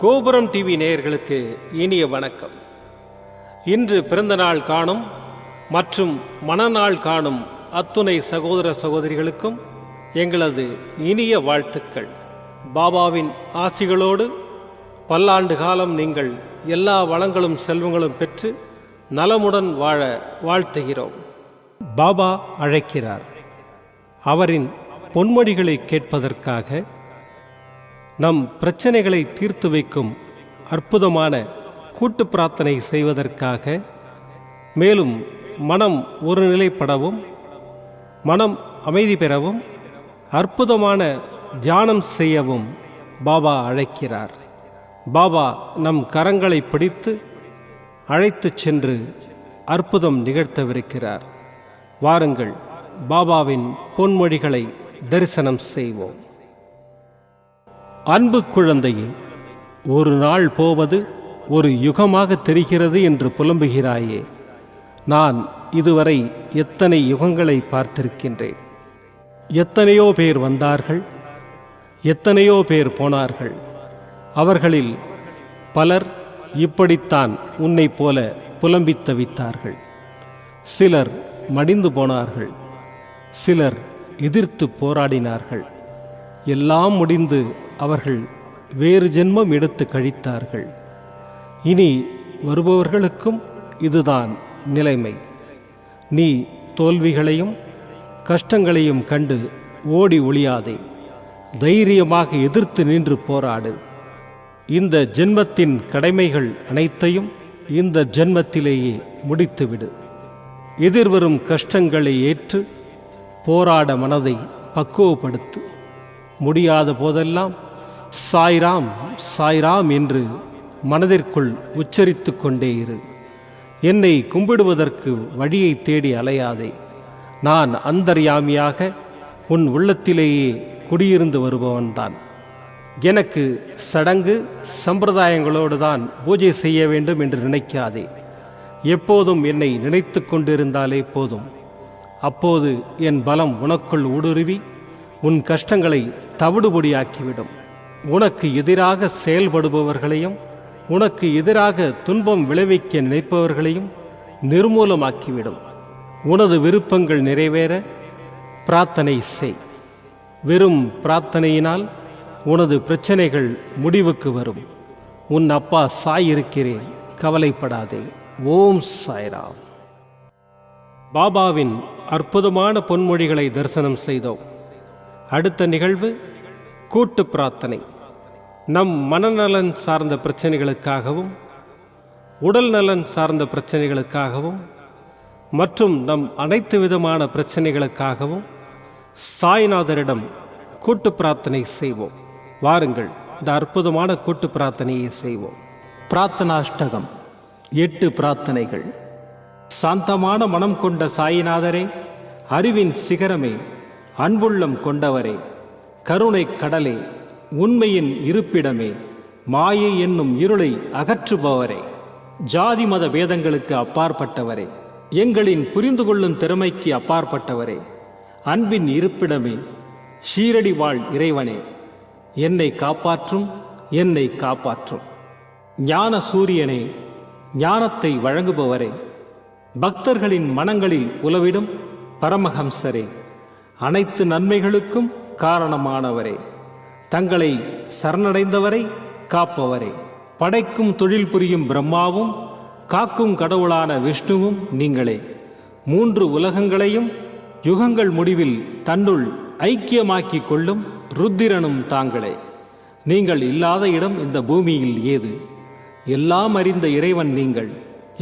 கோபுரம் டிவி நேயர்களுக்கு இனிய வணக்கம். இன்று பிறந்தநாள் காணும் மற்றும் மணநாள் காணும் அத்துணை சகோதர சகோதரிகளுக்கும் எங்களது இனிய வாழ்த்துக்கள். பாபாவின் ஆசிகளோடு பல்லாண்டு காலம் நீங்கள் எல்லா வளங்களும் செல்வங்களும் பெற்று நலமுடன் வாழ வாழ்த்துகிறோம். பாபா அழைக்கிறார். அவரின் பொன்மொழிகளை கேட்பதற்காக, நம் பிரச்சனைகளை தீர்த்து வைக்கும் அற்புதமான கூட்டு பிரார்த்தனை செய்வதற்காக, மேலும் மனம் ஒருநிலைப்படவும் மனம் அமைதி பெறவும் அற்புதமான தியானம் செய்யவும் பாபா அழைக்கிறார். பாபா நம் கரங்களை பிடித்து அழைத்துச் சென்று அற்புதம் நிகழ்த்தவிருக்கிறார். வாருங்கள், பாபாவின் பொன்மொழிகளை தரிசனம் செய்வோம். அன்பு குழந்தையே, ஒரு நாள் போவது ஒரு யுகமாக தெரிகிறது என்று புலம்புகிறாயே. நான் இதுவரை எத்தனை யுகங்களை பார்த்திருக்கின்றேன். எத்தனையோ பேர் வந்தார்கள், எத்தனையோ பேர் போனார்கள். அவர்களில் பலர் இப்படித்தான் உன்னை போல புலம்பித் தவித்தார்கள். சிலர் மடிந்து போனார்கள், சிலர் எதிர்த்து போராடினார்கள். எல்லாம் முடிந்து அவர்கள் வேறு ஜென்மம் எடுத்து கழித்தார்கள். இனி வருபவர்களுக்கும் இதுதான் நிலைமை. நீ தோல்விகளையும் கஷ்டங்களையும் கண்டு ஓடி ஒளியாதே. தைரியமாக எதிர்த்து நின்று போராடு. இந்த ஜென்மத்தின் கடமைகள் அனைத்தையும் இந்த ஜென்மத்திலேயே முடித்துவிடு. எதிர்வரும் கஷ்டங்களை ஏற்று போராட மனதை பக்குவப்படுத்து. முடியாத போதெல்லாம் சாய்ராம் சாய்ராம் என்று மனதிற்குள் உச்சரித்து கொண்டே இரு. என்னை கும்பிடுவதற்கு வழியை தேடி அலையாதே. நான் அந்தர்யாமியாக உன் உள்ளத்திலேயே குடியிருந்து வருபவன்தான். எனக்கு சடங்கு சம்பிரதாயங்களோடு தான் பூஜை செய்ய வேண்டும் என்று நினைக்காதே. எப்போதும் என்னை நினைத்து கொண்டிருந்தாலே போதும். அப்போது என் பலம் உனக்குள் ஊடுருவி உன் கஷ்டங்களை தவிடுபொடியாக்கிவிடும். உனக்கு எதிராக செயல்படுபவர்களையும் உனக்கு எதிராக துன்பம் விளைவிக்க நினைப்பவர்களையும் நிர்மூலமாக்கிவிடும். உனது விருப்பங்கள் நிறைவேற பிரார்த்தனை செய். வெறும் பிரார்த்தனையினால் உனது பிரச்சனைகள் முடிவுக்கு வரும். உன் அப்பா சாய் இருக்கிறேன், கவலைப்படாதே. ஓம் சாய்ராம். பாபாவின் அற்புதமான பொன்மொழிகளை தரிசனம் செய்தோம். அடுத்த நிகழ்வு கூட்டு பிரார்த்தனை. நம் மனநலன் சார்ந்த பிரச்சனைகளுக்காகவும் உடல் நலன் சார்ந்த பிரச்சனைகளுக்காகவும் மற்றும் நம் அனைத்து விதமான பிரச்சனைகளுக்காகவும் சாய்நாதரிடம் கூட்டு பிரார்த்தனை செய்வோம். வாருங்கள், இந்த அற்புதமான கூட்டு பிரார்த்தனையை செய்வோம். பிரார்த்தனாஷ்டகம். 8 பிரார்த்தனைகள். சாந்தமான மனம் கொண்ட சாயிநாதரே, அறிவின் சிகரமே, அன்புள்ளம் கொண்டவரே, கருணை கடலே, உண்மையின் இருப்பிடமே, மாயை என்னும் இருளை அகற்றுபவரே, ஜாதி மத பேதங்களுக்கு அப்பாற்பட்டவரே, எங்களின் புரிந்து கொள்ளும் திறமைக்கு அப்பாற்பட்டவரே, அன்பின் இருப்பிடமே, ஷீரடி வாழ் இறைவனே, என்னை காப்பாற்றும், என்னை காப்பாற்றும். ஞான சூரியனே, ஞானத்தை வழங்குபவரே, பக்தர்களின் மனங்களில் உலவிடும் பரமஹம்சரே, அனைத்து நன்மைகளுக்கும் காரணமானவரே, தங்களை சரணடைந்தவரை காப்பவரே, படைக்கும் தொழில் புரியும் பிரம்மாவும் காக்கும் கடவுளான விஷ்ணுவும் நீங்களே. 3 உலகங்களையும் யுகங்கள் முடிவில் தன்னுள் ஐக்கியமாக்கிக் கொள்ளும் ருத்திரனும் தாங்களே. நீங்கள் இல்லாத இடம் இந்த பூமியில் ஏது? எல்லாம் அறிந்த இறைவன் நீங்கள்.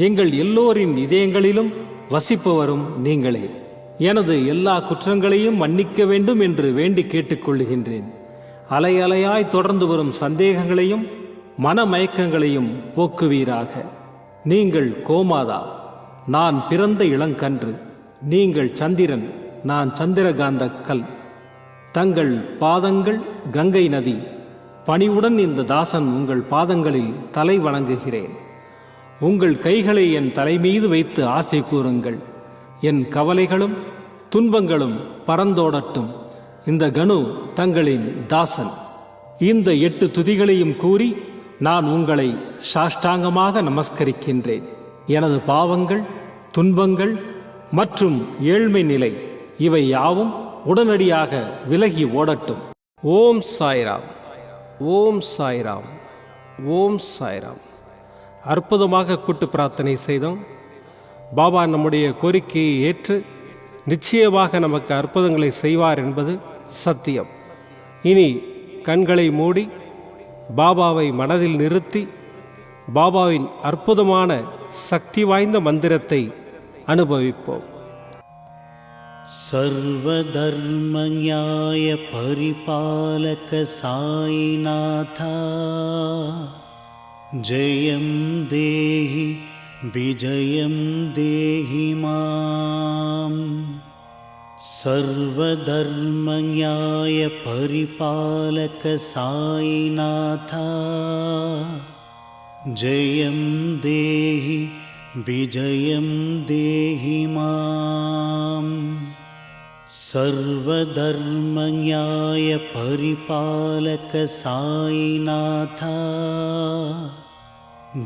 எங்கள் எல்லோரின் இதயங்களிலும் வசிப்பவரும் நீங்களே. எனது எல்லா குற்றங்களையும் மன்னிக்க வேண்டும் என்று வேண்டி கேட்டுக்கொள்ளுகின்றேன். அலை அலையாய் தொடர்ந்து வரும் சந்தேகங்களையும் மனமயக்கங்களையும் போக்குவீராக. நீங்கள் கோமாதா, நான் பிறந்த இளங்கன்று. நீங்கள் சந்திரன், நான் சந்திரகாந்த கல். தங்கள் பாதங்கள் கங்கை நதி. பணிவுடன் இந்த தாசன் உங்கள் பாதங்களில் தலை வணங்குகிறேன். உங்கள் கைகளை என் தலைமீது வைத்து ஆசை கூறுங்கள். என் கவலைகளும் துன்பங்களும் பறந்தோடட்டும். இந்த கணு தங்களின் தாசன். இந்த 8 துதிகளையும் கூறி நான் உங்களை சாஷ்டாங்கமாக நமஸ்கரிக்கின்றேன். எனது பாவங்கள், துன்பங்கள் மற்றும் ஏழ்மை நிலை இவை யாவும் உடனடியாக விலகி ஓடட்டும். ஓம் சாய்ராம், ஓம் சாய்ராம், ஓம் சாய்ராம். அற்புதமாக கூட்டு பிரார்த்தனை செய்தோம். பாபா நம்முடைய கோரிக்கையை ஏற்று நிச்சயமாக நமக்கு அற்புதங்களை செய்வார் என்பது சத்தியம். இனி கண்களை மூடி பாபாவை மனதில் நிறுத்தி பாபாவின் அற்புதமான சக்தி வாய்ந்த மந்திரத்தை அனுபவிப்போம். सर्वधर्म न्याय परिपालक साईनाथा जयं देहि विजयं देहि मां. सर्वधर्म न्याय परिपालक साईनाथा जयं देहि विजयं देहि मां. सर्वधर्म न्याय परिपालक साईनाथा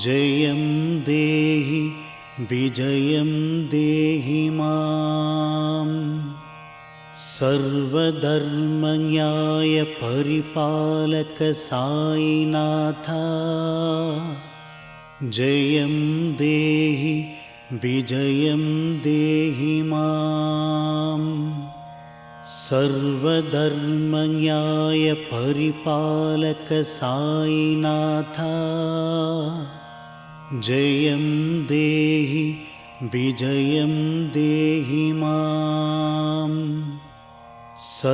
जयं देहि विजयं देहि मां. सर्वधर्म न्याय परिपालक साईनाथा जयं देहि विजयं देहि मां. सर्वधर्म न्याय परिपालक साईनाथा जयं देहि विजयं देहि मां.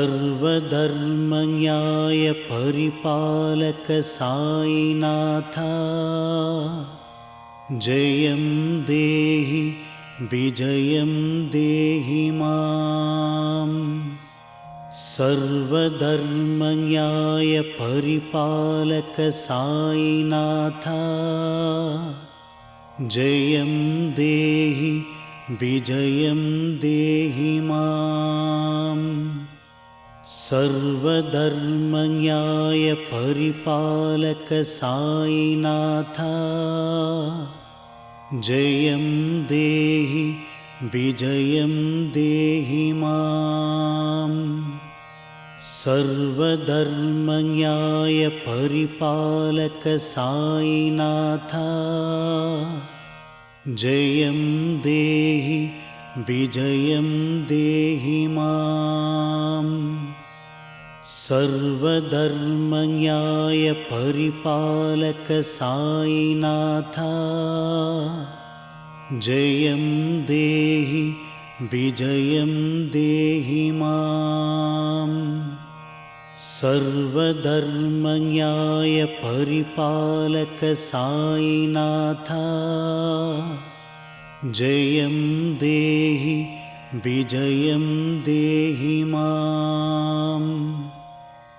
सर्वधर्म न्याय परिपालक साईनाथा जयं देहि विजयं देहि मां. सर्वधर्म न्याय परिपालक साईनाथा जयं देहि विजयं देहि मां. सर्वधर्म न्याय परिपालक साईनाथा जयं देहि विजयं देहि मां. सर्वधर्म न्याय परिपालक साईनाथा जयं देहि विजयं देहि मां. सर्वधर्म न्याय परिपालक साईनाथा जयं देहि विजयं देहि मां. सर्वधर्म न्याय परिपालक साईनाथा जयं देहि विजयं देहि मां.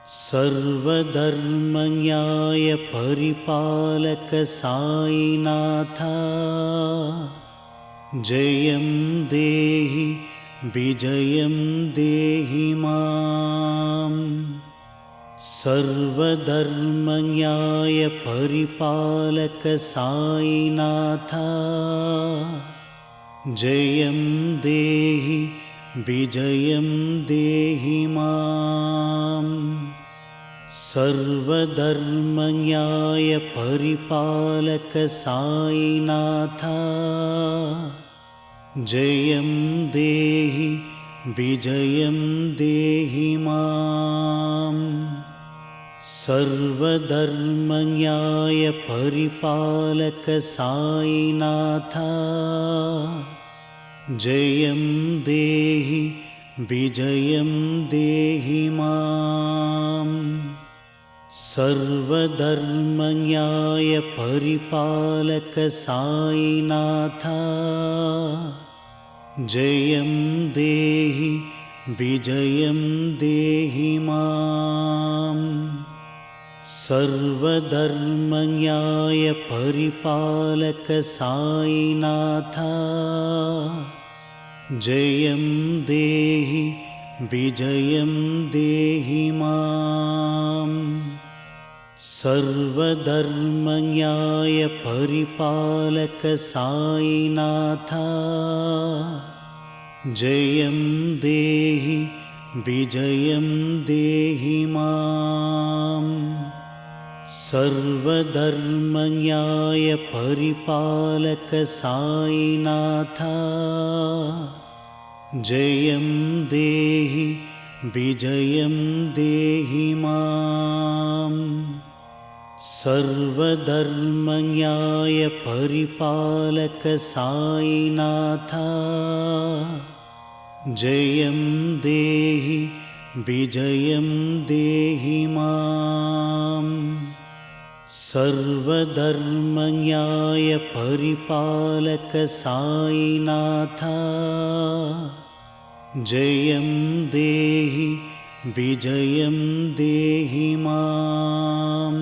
सर्वधर्म न्याय परिपालक साईनाथा जयं देहि विजयं देहि मां. सर्वधर्म न्याय परिपालक साईनाथा जयं देहि विजयं देहि मां. सर्वधर्म न्याय परिपालक साईनाथा जयं देहि विजयं देहि मां. सर्वधर्म न्याय परिपालक साईनाथा जयं देहि विजयं देहि मां. सर्वधर्म न्याय परिपालक साईनाथा जयं देहि विजयं देहि मां. सर्वधर्म न्याय परिपालक साईनाथा जयं देहि विजयं देहि मां. सर्वधर्मन्याय परिपालक साईनाथा जयं देहि विजयं देहि माम् सर्वधर्मन्याय परिपालक साईनाथा जयं देहि विजयं देहि माम् सर्वधर्मन्याय परिपालक साईनाथा जयं देहि विजयं देहि माम् सर्वधर्मन्याय परिपालक साईनाथा जयं देहि विजयं देहि माम्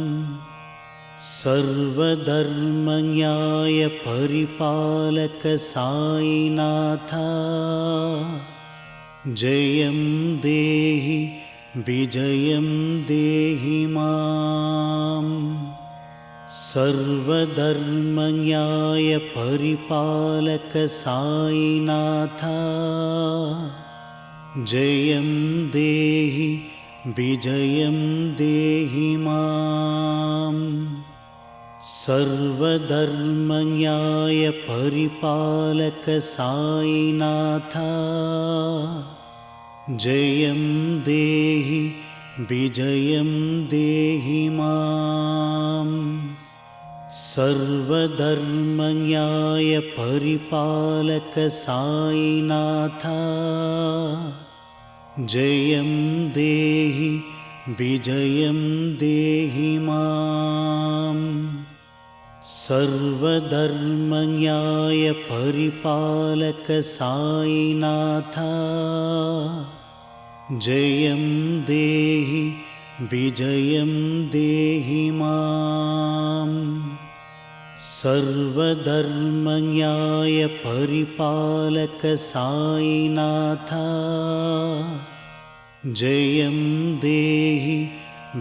सर्वधर्मन्याय परिपालक साईनाथा जयं देहि विजयं देहि माम् सर्वधर्मन्याय परिपालक साईनाथा जयं देहि विजयं देहि माम् सर्वधर्मन्याय परिपालक साईनाथा जयं देहि विजयं देहि माम् सर्वधर्मन्याय परिपालक साईनाथा जयं देहि विजयं देहि माम् सर्वधर्मन्याय परिपालक साईनाथा जयं देहि विजयं देहि माम् सर्वधर्मन्याय परिपालक साईनाथा जयं देहि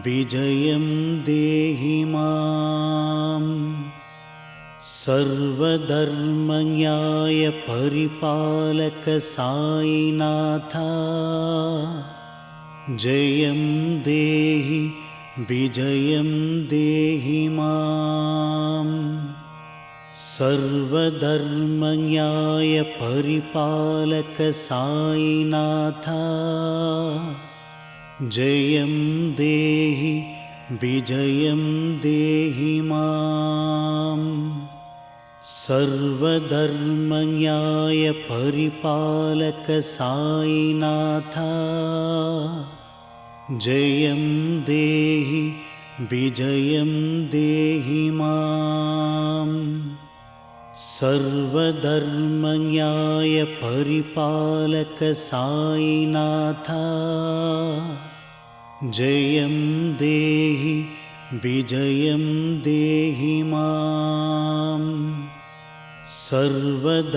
विजयं देहि माम् सर्वधर्मन्याय परिपालक साईनाथा जयं देहि विजयं देहि माम् सर्वधर्मन्याय परिपालक साईनाथा जयं देहि विजयं देहि माम् सर्वधर्मन्याय परिपालक साईनाथा जयं देहि विजयं देहि माम् सर्वधर्मन्याय परिपालक साईनाथा जयं देहि विजयं देहि माम् सर्वधर्मन्याय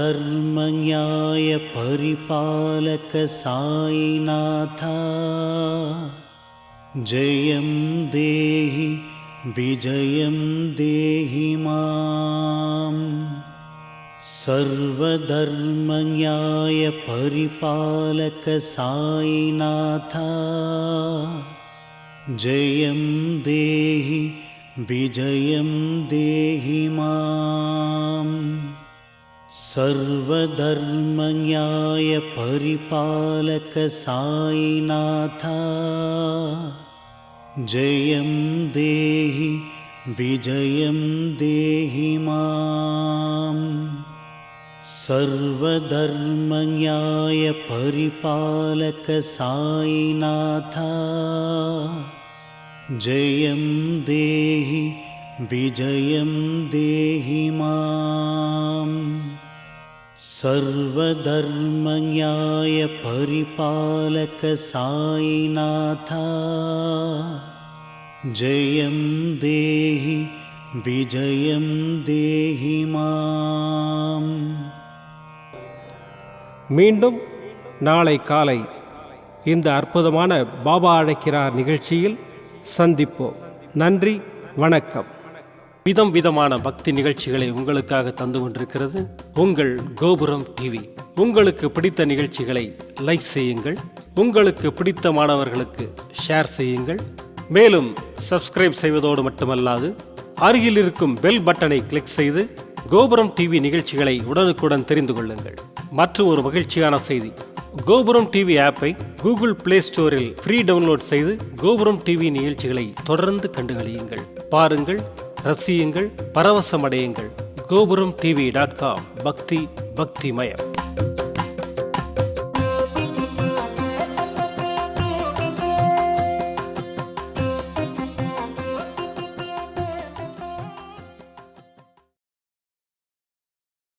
परिपालक साईनाथा जयं देहि विजयं देहि माम् सर्वधर्मन्याय परिपालक साईनाथा जयं देहि विजयं देहि माम् सर्वधर्मन्याय परिपालक साईनाथा जयं देहि विजयं देहि माम् सर्वधर्मन्याय परिपालक साईनाथा जयं देहि विजयं देहि माम् सर्वधर्मन्याय परिपालक साईनाथा जयं देहि विजयं देहि माम् மீண்டும் நாளை காலை இந்த அற்புதமான பாபா அழைக்கிறார் நிகழ்ச்சியில் சந்திப்போம். நன்றி, வணக்கம். விதம் விதமான பக்தி நிகழ்ச்சிகளை உங்களுக்காக தந்து கொண்டிருக்கிறது உங்கள் கோபுரம் டிவி. உங்களுக்கு பிடித்த நிகழ்ச்சிகளை லைக் செய்யுங்கள், உங்களுக்கு பிடித்த மாணவர்களுக்கு ஷேர் செய்யுங்கள். மேலும் சப்ஸ்கிரைப் செய்வதோடு மட்டுமல்லாது அருகில் இருக்கும் பெல் பட்டனை கிளிக் செய்து கோபுரம் டிவி நிகழ்ச்சிகளை உடனுக்குடன் தெரிந்து கொள்ளுங்கள். மற்றும் ஒரு மகிழ்ச்சியான செய்தி, கோபுரம் டிவி ஆப்பை கூகுள் பிளே ஸ்டோரில் ஃப்ரீ டவுன்லோட் செய்து கோபுரம் டிவி நிகழ்ச்சிகளை தொடர்ந்து கண்டுகளியுங்கள், பாருங்கள், ரசியுங்கள், பரவசமடையுங்கள். கோபுரம் டிவி.com. பக்தி பக்திமயம்.